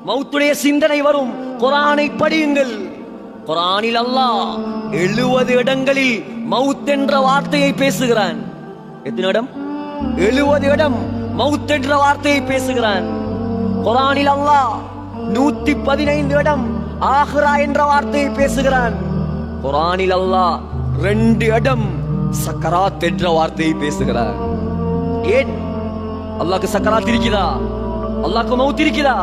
மௌத்துடைய சிந்தனை வரும். குர்ஆனை படியுங்கள். குர்ஆனில் அல்லாஹ் 70 இடங்களில் மவுத் என்ற வார்த்தையை பேசுகிறான். எத்தனை இடம்? 70 இடம் மவுத் என்ற வார்த்தையை பேசுகிறான். குர்ஆனில் அல்லாஹ் 115 இடம் ஆஹிரா என்ற வார்த்தையை பேசுகிறான். குர்ஆனில் அல்லாஹ் 2 இடம் சக்கராத் என்ற வார்த்தையை பேசுகிறான். ஏன்? அல்லாஹ்க்கு சக்கராத் இருக்குதா? அல்லாஹ்க்கு மவுத் இருக்குதா?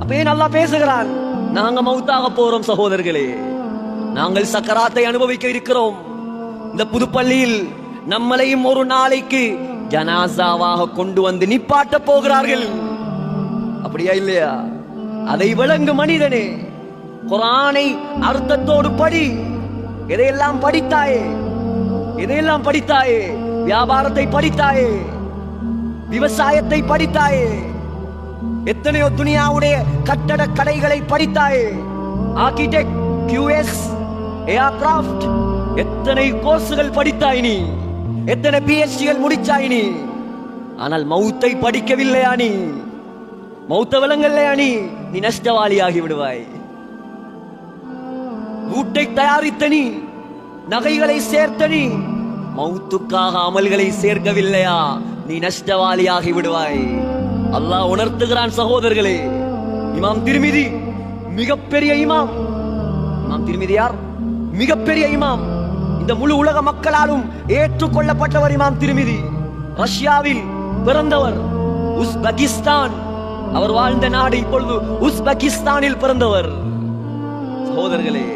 அப்ப ஏன் அல்லாஹ் பேசுகிறான்? நாங்க மவுத்தாக போறோம் சகோதரர்களே. நாங்கள் சக்கராத்தை அனுபவிக்க இருக்கிறோம். இந்த புதுப்பள்ளியில் நம்மளையும் ஒரு நாளைக்கு ஜனாசாவாக கொண்டு வந்து நிப்பாட்ட போகிறார்கள். அப்படியா இல்லையா? அதை விளங்கு மனிதனே. குர்ஆனை அர்த்தத்தோடு படி. எதையெல்லாம் படித்தாயே? எதையெல்லாம் படித்தாயே? வியாபாரத்தை படித்தாயே, விவசாயத்தை படித்தாயே, எத்தனையோ துனியாவுடைய கட்டட கலைகளை படித்தாயே, ஆர்கிடெக்ட், QS, ஏர்கிராஃப்ட், எத்தனை கோர்ஸ்கள் படித்தாய் நீ, எத்தனை PhDகள் முடிச்சாய் நீ. ஆனால் மௌத்தை படிக்கவில்லையா நீ? மௌத்த விளங்கல்லையா நீ? நீ நஷ்டவாளியாகி விடுவாய். வீட்டை தயாரித்த நீ, நகைகளை சேர்த்த நீ, மௌத்துக்காக அமல்களை சேர்க்கவில்லையா? நீ நஷ்டவாளியாகி விடுவாய். அல்லாஹ் உணர்த்துகிறான் சகோதரர்களே. இமாம் திர்மிதி மிகப்பெரிய இமாம். இமாம் திர்மிதி யார்? மிகப்பெரிய இமாம். இந்த முழு உலக மக்களாலும் ஏற்றுக்கொள்ளப்பட்டவர் இமாம் திர்மிதி. ரஷ்யாவில் பிறந்தவர். உஸ்பெகிஸ்தான் அவர் வாழ்ந்த நாடு. இப்பொழுது உஸ்பெகிஸ்தானில் பிறந்தவர். சகோதரர்களே,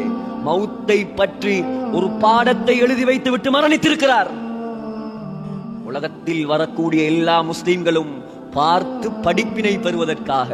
மௌத்தை பற்றி ஒரு பாடத்தை எழுதி வைத்து விட்டு மரணித்திருக்கிறார். உலகத்தில் வரக்கூடிய எல்லா முஸ்லிம்களும் பார்த்து படிப்பினை பெறுவதற்காக